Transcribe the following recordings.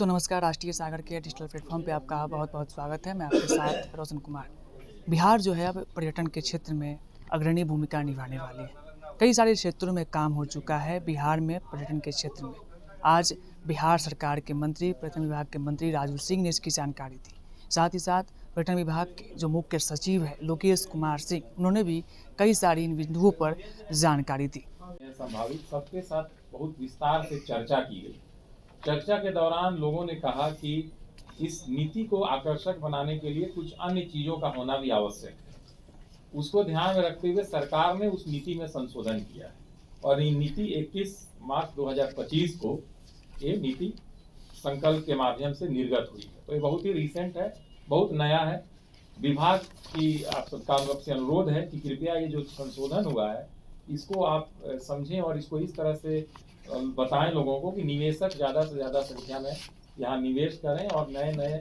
दोस्तों नमस्कार। राष्ट्रीय सागर के डिजिटल प्लेटफॉर्म पे आपका बहुत बहुत स्वागत है। मैं आपके साथ रोशन कुमार। बिहार जो है अब पर्यटन के क्षेत्र में अग्रणी भूमिका निभाने वाली है। कई सारे क्षेत्रों में काम हो चुका है बिहार में पर्यटन के क्षेत्र में। आज बिहार सरकार के मंत्री, पर्यटन विभाग के मंत्री राजू सिंह ने इसकी जानकारी दी। साथ ही साथ पर्यटन विभाग के जो मुख्य सचिव है लोकेश कुमार सिंह, उन्होंने भी कई सारी इन बिंदुओं पर जानकारी दी। संभावित सबके साथ बहुत विस्तार से चर्चा की गई। चर्चा के दौरान लोगों ने कहा कि इस नीति को आकर्षक बनाने के लिए कुछ अन्य चीजों का होना भी आवश्यक है। उसको ध्यान में रखते हुए सरकार ने उस नीति में संशोधन किया है और ये नीति 21 मार्च 2025 को ये नीति संकल्प के माध्यम से निर्गत हुई है। तो ये बहुत ही रिसेंट है, बहुत नया है। विभाग की आप सबका से अनुरोध है कि कृपया ये जो संशोधन हुआ है इसको आप समझें और इसको इस तरह से बताएं लोगों को कि निवेशक ज़्यादा से ज़्यादा संख्या में यहाँ निवेश करें और नए नए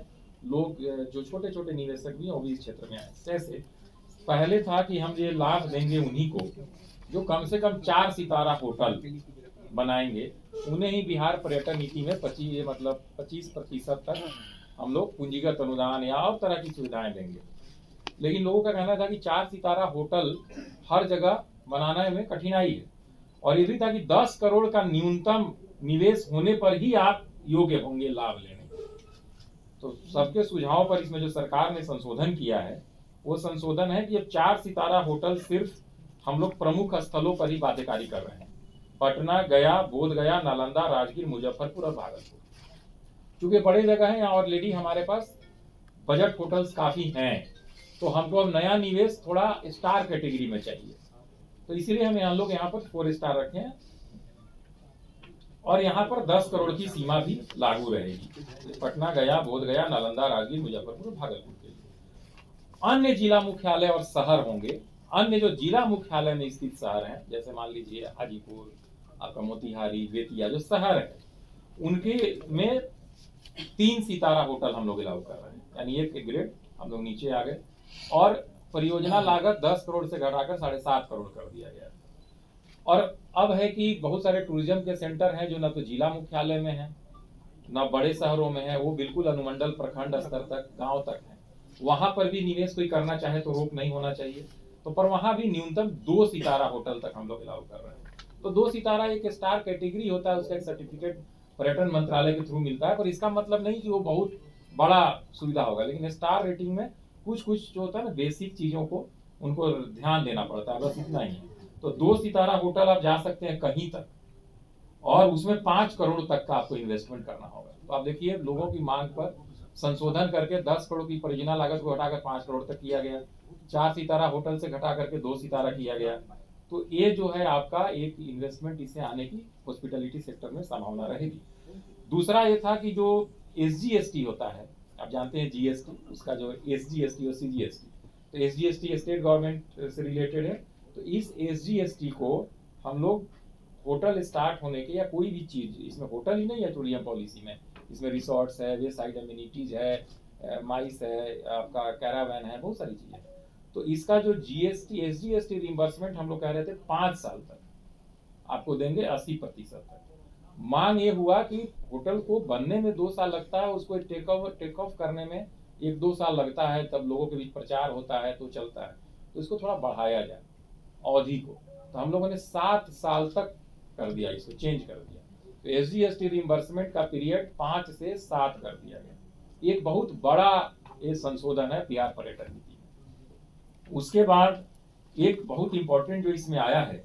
लोग जो छोटे छोटे निवेशक भी हैं वो भी इस क्षेत्र में आए। जैसे पहले था कि हम ये लाभ देंगे उन्हीं को जो कम से कम 4 सितारा होटल बनाएंगे, उन्हें ही बिहार पर्यटन नीति में 25% तक हम लोग पूंजीगत अनुदान या और तरह की सुविधाएं देंगे। लेकिन लोगों का कहना था कि 4 सितारा होटल हर जगह बनाने में कठिनाई है और ये भी था कि 10 करोड़ का न्यूनतम निवेश होने पर ही आप योग्य होंगे लाभ लेने। तो सबके सुझाव पर इसमें जो सरकार ने संशोधन किया है वो संशोधन है कि अब 4 सितारा होटल सिर्फ हम लोग प्रमुख स्थलों पर ही बाध्यकारी कर रहे हैं। पटना, गया, बोधगया, नालंदा, राजगीर, मुजफ्फरपुर और भागलपुर चूंकि बड़े जगह है, ऑलरेडी हमारे पास बजट होटल्स काफी हैं, तो हमको अब नया निवेश थोड़ा स्टार कैटेगरी में चाहिए। तो इसीलिए हम लोग यहाँ पर 4 स्टार रखे हैं और यहाँ पर 10 करोड़ की सीमा भी लागू रहेगी। पटना, गया, बोधगया, नालंदा, राजगीर, मुजफ्फरपुर, भागलपुर के लिए। अन्य जिला मुख्यालय और शहर होंगे। अन्य जो जिला मुख्यालय में स्थित शहर हैं, जैसे मान लीजिए हाजीपुर, आपका मोतिहारी, बेतिया जो शहर है, उनके में 3 सितारा होटल हम लोग अलाउ कर रहे हैं, यानी एक ग्रेड हम लोग नीचे आ गए और परियोजना लागत 10 करोड़ से घटाकर 7.5 करोड़ कर दिया गया। और अब है कि बहुत सारे टूरिज्म के सेंटर हैं जो न तो जिला मुख्यालय में है न बड़े शहरों में है, वो बिल्कुल अनुमंडल प्रखंड स्तर तक, गांव तक है। वहां पर भी निवेश कोई करना चाहे तो रोक नहीं होना चाहिए। तो पर वहां भी न्यूनतम 2 सितारा होटल तक हम लोग अलाउ कर रहे हैं। तो 2 सितारा एक स्टार कैटेगरी होता है, उसका एक सर्टिफिकेट पर्यटन मंत्रालय के थ्रू मिलता है, पर इसका मतलब नहीं कि वो बहुत बड़ा सुविधा होगा। लेकिन स्टार रेटिंग में कुछ कुछ जो होता है ना, बेसिक चीजों को उनको ध्यान देना पड़ता है, बस इतना ही है। तो 2 सितारा होटल आप जा सकते हैं कहीं तक और उसमें 5 करोड़ तक का आपको इन्वेस्टमेंट करना होगा। तो आप देखिए लोगों की मांग पर संशोधन करके 10 करोड़ की परियोजना लागत को घटाकर 5 करोड़ तक किया गया। 4 सितारा होटल से घटा करके 2 सितारा किया गया। तो ये जो है आपका एक इन्वेस्टमेंट इससे आने की हॉस्पिटलिटी सेक्टर में संभावना रहेगी। दूसरा ये था कि जो SGST होता है, आप जानते हैं GST, उसका जो SGST और CGST, तो SGST स्टेट गवर्नमेंट से रिलेटेड है। तो इस SGST को हम लोग होटल स्टार्ट होने के या कोई भी चीज, इसमें होटल ही नहीं है टूरिज्म पॉलिसी में, इसमें रिसोर्ट्स है, वे साइड एमिनिटीज है, माइस है, आपका कैरावैन है, बहुत सारी चीजें। तो इसका जो SGST रिइंबर्समेंट हम लोग कह रहे थे 5 साल तक आपको देंगे 80% तक। मांग ये हुआ कि होटल को बनने में 2 साल लगता है, उसको टेक ऑफ करने में 1-2 साल लगता है, तब लोगों के बीच प्रचार होता है तो चलता है, तो इसको थोड़ा बढ़ाया जाए अवधि को। तो हम लोगों ने 7 साल तक कर दिया, इसको चेंज कर दिया। तो SGST रिइंबर्समेंट का पीरियड 5 से 7 कर दिया गया। एक बहुत बड़ा ये संशोधन है बिहार पर्यटन नीति में। उसके बाद एक बहुत इंपॉर्टेंट जो इसमें आया है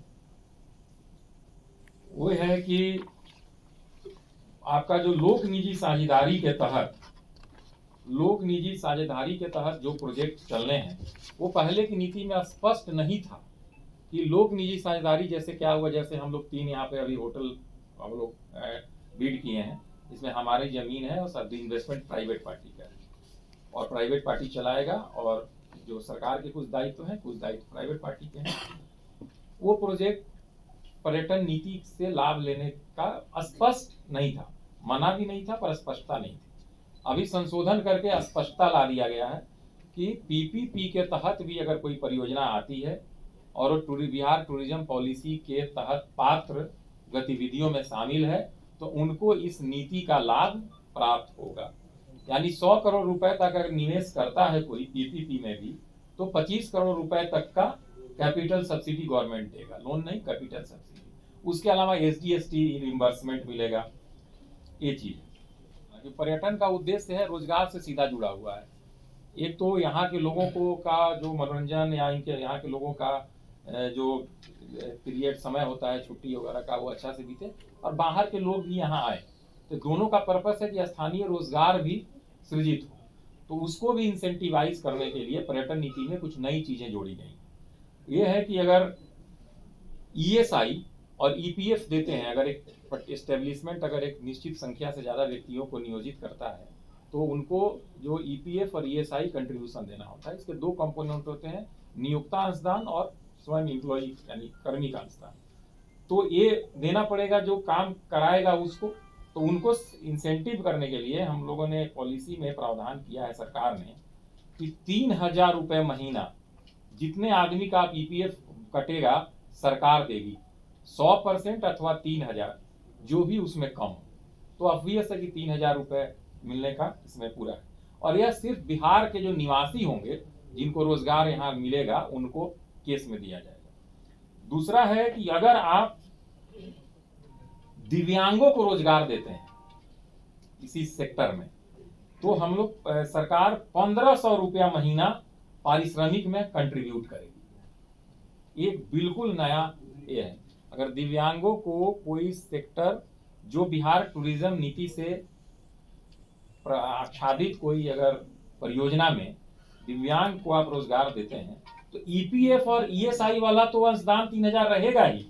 वो है कि आपका जो लोक निजी साझेदारी के तहत जो प्रोजेक्ट चलने हैं, वो पहले की नीति में स्पष्ट नहीं था कि लोक निजी साझेदारी जैसे क्या हुआ। जैसे हम लोग 3 यहाँ पे अभी होटल हम लोग बीड किए हैं, इसमें हमारी जमीन है और सब इन्वेस्टमेंट प्राइवेट पार्टी का है और प्राइवेट पार्टी चलाएगा और जो सरकार के कुछ दायित्व हैं, कुछ दायित्व प्राइवेट पार्टी के हैं। वो प्रोजेक्ट पर्यटन नीति से लाभ लेने का स्पष्ट नहीं था, मना भी नहीं था पर स्पष्टता नहीं थी। अभी संशोधन करके स्पष्टता ला दिया गया है कि PPP के तहत भी अगर कोई परियोजना आती है और बिहार टूरिज्म पॉलिसी के तहत पात्र गतिविधियों में शामिल है तो उनको इस नीति का लाभ प्राप्त होगा। यानी 100 करोड़ रुपए तक अगर निवेश करता है कोई पीपीपी में भी, तो 25 करोड़ रुपए तक का कैपिटल सब्सिडी गवर्नमेंट देगा, लोन नहीं, कैपिटल सब्सिडी। उसके अलावा एसजीएसटी रिइंबर्समेंट मिलेगा। ये चीज पर्यटन का उद्देश्य है, रोजगार से सीधा जुड़ा हुआ है। एक तो यहाँ के लोगों को का जो मनोरंजन या इनके यहाँ के लोगों का जो पीरियड समय होता है छुट्टी वगैरह का, वो अच्छा से बीते, और बाहर के लोग भी यहाँ आए। तो दोनों का पर्पस है कि स्थानीय रोजगार भी सृजित हो। तो उसको भी इंसेंटिवाइज करने के लिए पर्यटन नीति में कुछ नई चीजें जोड़ी गई। ये है कि अगर ईएसआई और ईपीएफ देते हैं, अगर एक एस्टेब्लिशमेंट अगर एक निश्चित संख्या से ज्यादा व्यक्तियों को नियोजित करता है, तो उनको जो ईपीएफ और ईएसआई कंट्रीब्यूशन देना होता है। इसके दो कंपोनेंट होते हैं, नियोक्ता अंशदान और स्वयं एम्प्लॉई यानी कर्मी का अंशदान। तो ये देना पड़ेगा जो काम कराएगा उसको। तो उनको इंसेंटिव करने के लिए हम लोगों ने पॉलिसी में प्रावधान किया है सरकार ने कि 3,000 रुपए महीना जितने आदमी का ईपीएफ कटेगा सरकार देगी, 100% अथवा 3,000 जो भी उसमें कम हो। तो ऑब्वियस है कि 3,000 रुपए मिलने का इसमें पूरा है। और यह सिर्फ बिहार के जो निवासी होंगे जिनको रोजगार यहाँ मिलेगा उनको केस में दिया जाएगा। दूसरा है कि अगर आप दिव्यांगों को रोजगार देते हैं इसी सेक्टर में, तो हम लोग सरकार 1,500 रुपया महीना पारिश्रमिक में कंट्रीब्यूट करेगी। एक बिल्कुल नया ये है। अगर दिव्यांगों को कोई सेक्टर जो बिहार टूरिज्म नीति से आच्छादित कोई अगर परियोजना में दिव्यांग को आप रोजगार देते हैं, तो ईपीएफ और ईएसआई वाला तो अंशदान 3,000 रहेगा ही।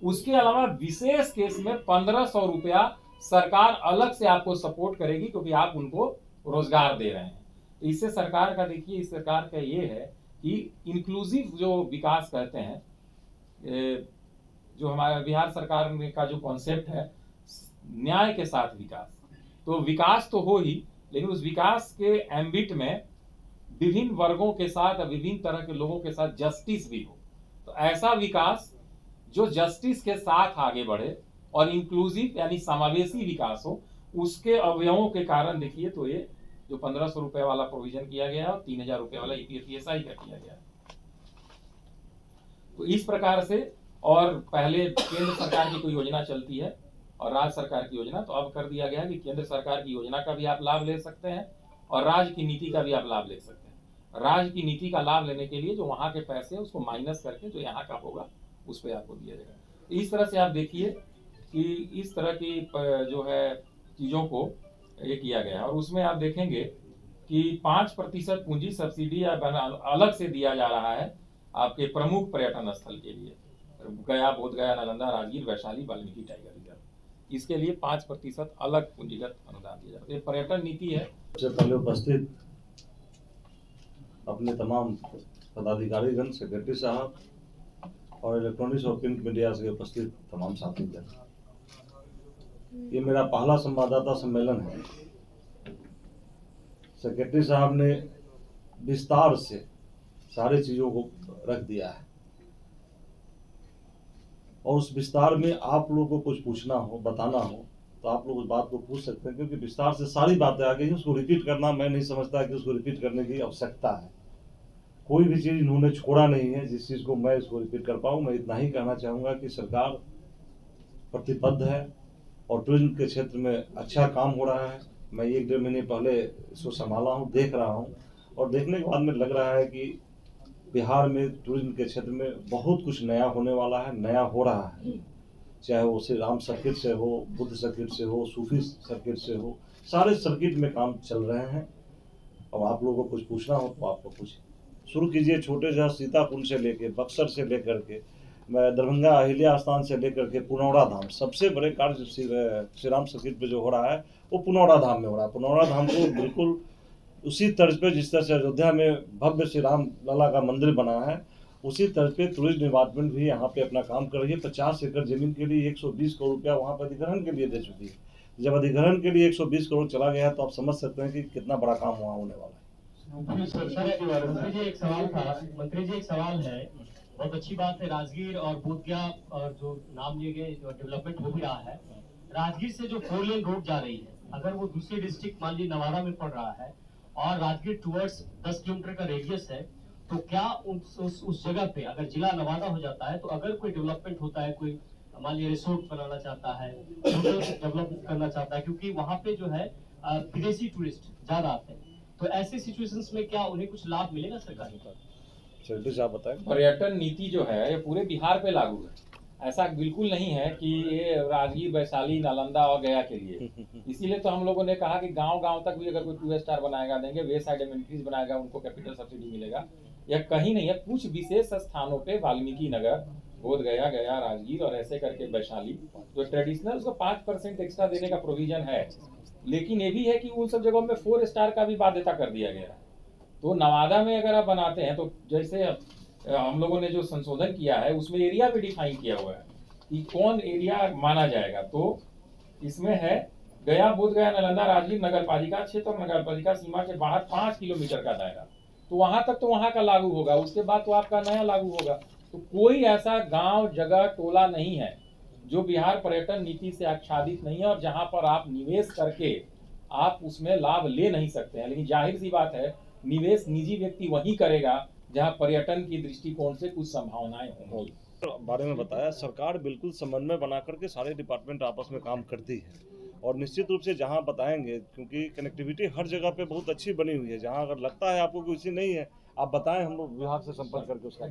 उसके अलावा विशेष केस में 1,500 रुपया सरकार अलग से आपको सपोर्ट करेगी, क्योंकि आप उनको रोजगार दे रहे हैं। तो इससे सरकार का देखिए, इस सरकार का ये है कि इंक्लूसिव जो विकास कहते हैं, जो हमारा बिहार सरकार का जो कॉन्सेप्ट है न्याय के साथ विकास। तो विकास तो हो ही, लेकिन उस विकास के एम्बिट में विभिन्न वर्गों के साथ, विभिन्न तरह के लोगों के साथ जस्टिस भी हो। तो ऐसा विकास जो जस्टिस के साथ आगे बढ़े और इंक्लूसिव यानी समावेशी विकास हो, उसके अवयवों के कारण देखिए तो ये जो 1,500 रुपए वाला प्रोविजन किया गया है और 3,000 रुपए वाला ईपीएफ ईएसआई का किया गया है। तो इस प्रकार से, और पहले केंद्र सरकार की कोई योजना चलती है और राज्य सरकार की योजना, तो अब कर दिया गया है कि केंद्र सरकार की योजना का भी आप लाभ ले सकते हैं और राज्य की नीति का भी आप लाभ ले सकते हैं। राज्य की नीति का लाभ लेने के लिए जो वहां के पैसे है उसको माइनस करके जो यहाँ का होगा उस पर आपको दिया जाएगा। इस तरह से आप देखिए कि इस तरह की जो है चीजों को ये किया गया है। और उसमें आप देखेंगे कि 5% पूंजी सब्सिडी अलग से दिया जा रहा है आपके प्रमुख पर्यटन स्थल के लिए, गया, बोधगया, नालंदा, राजगीर, वैशाली, वाल्मीकि टाइगर रिजर्व। इसके लिए 5% अलग पूंजीगत अनुदान दिया जाता है। पर्यटन नीति है। सबसे पहले उपस्थित अपने तमाम पदाधिकारीगण, सेक्रेटरी साहब और इलेक्ट्रॉनिक्स और प्रिंट मीडिया से उपस्थित तमाम साथीगण, ये मेरा पहला संवाददाता सम्मेलन है। सेक्रेटरी साहब ने विस्तार से सारी चीजों को रख दिया है और उस विस्तार में आप लोगों को कुछ पूछना हो, बताना हो, तो आप लोग उस बात को पूछ सकते हैं, क्योंकि विस्तार से सारी बातें आ गई। उसको रिपीट करना मैं नहीं समझता कि उसको रिपीट करने की आवश्यकता है। कोई भी चीज इन्होंने छोड़ा नहीं है जिस चीज को मैं इसको रिपीट कर पाऊँ। मैं इतना ही कहना चाहूँगा कि सरकार प्रतिबद्ध है और टूरिज्म के क्षेत्र में अच्छा काम हो रहा है। मैं 1-1.5 महीने पहले इसको संभाला हूँ, देख रहा हूँ, और देखने के बाद में लग रहा है कि बिहार में टूरिज्म के क्षेत्र में बहुत कुछ नया होने वाला है, नया हो रहा है। चाहे वो श्री राम सर्किट से हो, बुद्ध सर्किट से हो, सूफी सर्किट से हो, सारे सर्किट में काम चल रहे हैं। अब आप लोगों को कुछ पूछना हो तो आपको कुछ शुरू कीजिए। छोटे जहाँ सीताकुंड से लेके, बक्सर से लेकर के, दरभंगा अहिल्या स्थान से लेकर के पुनौरा धाम, सबसे बड़े कार्य श्री राम सर्किट पे जो हो रहा है वो पुनौरा धाम में हो रहा है। पुनौरा धाम को बिल्कुल उसी तर्ज पे जिस तरह से अयोध्या में भव्य श्री राम लला का मंदिर बना है, उसी तर्ज पे टूरिज्म डिपार्टमेंट भी यहाँ पे अपना काम कर रही है। 50 एकड़ जमीन के लिए 120 करोड़ रुपया वहाँ पर अधिग्रहण के लिए दे चुकी है। जब अधिग्रहण के लिए 120 करोड़ चला गया है तो आप समझ सकते हैं कि कितना बड़ा काम वहाँ होने वाला है। मंत्री जी एक सवाल है। बहुत अच्छी बात है, राजगीर और बोधगया और जो नाम लिए गए जो डेवलपमेंट हो भी रहा है। राजगीर से जो 4 लेन रोड जा रही है अगर वो दूसरी डिस्ट्रिक्ट मान ली नवादा में पड़ रहा है और राजगीर टुवर्ड्स 10 किलोमीटर का रेडियस है, तो क्या उस जगह पे अगर जिला नवादा हो जाता है तो अगर कोई डेवलपमेंट होता है, कोई मान लीजिए रिसोर्ट बनाना चाहता है, होटल डेवलप करना चाहता है, क्योंकि वहाँ पे जो है विदेशी टूरिस्ट ज्यादा आते हैं, तो ऐसे सिचुएशंस में क्या उन्हें कुछ लाभ मिलेगा सरकार की? सेक्रेटरी साहब बताएं। पर्यटन नीति जो है ये पूरे बिहार पे लागू है। ऐसा बिल्कुल नहीं है कि ये राजगीर, वैशाली, नालंदा और गया के लिए। इसीलिए तो हम लोगों ने कहा कि गांव-गांव तक भी अगर कोई 2 स्टार बनाएगा देंगे, वे साइड एमिनिटीज बनाएगा, उनको कैपिटल सब्सिडी मिलेगा। यह कहीं नहीं है, कुछ विशेष स्थानों पे वाल्मीकि नगर, बोध गया, राजगीर और ऐसे करके वैशाली, जो ट्रेडिशनल उसको 5% एक्स्ट्रा देने का प्रोविजन है। लेकिन ये भी है कि उन सब जगहों में 4 स्टार का भी बाध्यता कर दिया गया है। तो नवादा में अगर आप बनाते हैं तो जैसे हम लोगों ने जो संशोधन किया है उसमें एरिया भी डिफाइन किया हुआ है कि कौन एरिया माना जाएगा। तो इसमें है गया, बोध गया, नालंदा, राजगीर नगर पालिका क्षेत्र और नगर पालिका सीमा के बाहर 5 किलोमीटर का दायरा, तो वहां तक तो वहां का लागू होगा, उसके बाद तो आपका नया लागू होगा। तो कोई ऐसा गांव, जगह, टोला नहीं है जो बिहार पर्यटन नीति से आच्छादित नहीं है और जहां पर आप निवेश करके आप उसमें लाभ ले नहीं सकते हैं। लेकिन जाहिर सी बात है, निवेश निजी व्यक्ति वही करेगा जहां पर्यटन की दृष्टिकोण से कुछ संभावनाएं होंगी। बारे में बताया, सरकार बिल्कुल समन्वय बना करके सारे डिपार्टमेंट आपस में काम करती है और निश्चित रूप से जहां बताएंगे, क्योंकि कनेक्टिविटी हर जगह पे बहुत अच्छी बनी हुई है। जहां अगर लगता है आपको कुछ नहीं है, आप बताएं, हम लोग विभाग से संपर्क करके उसका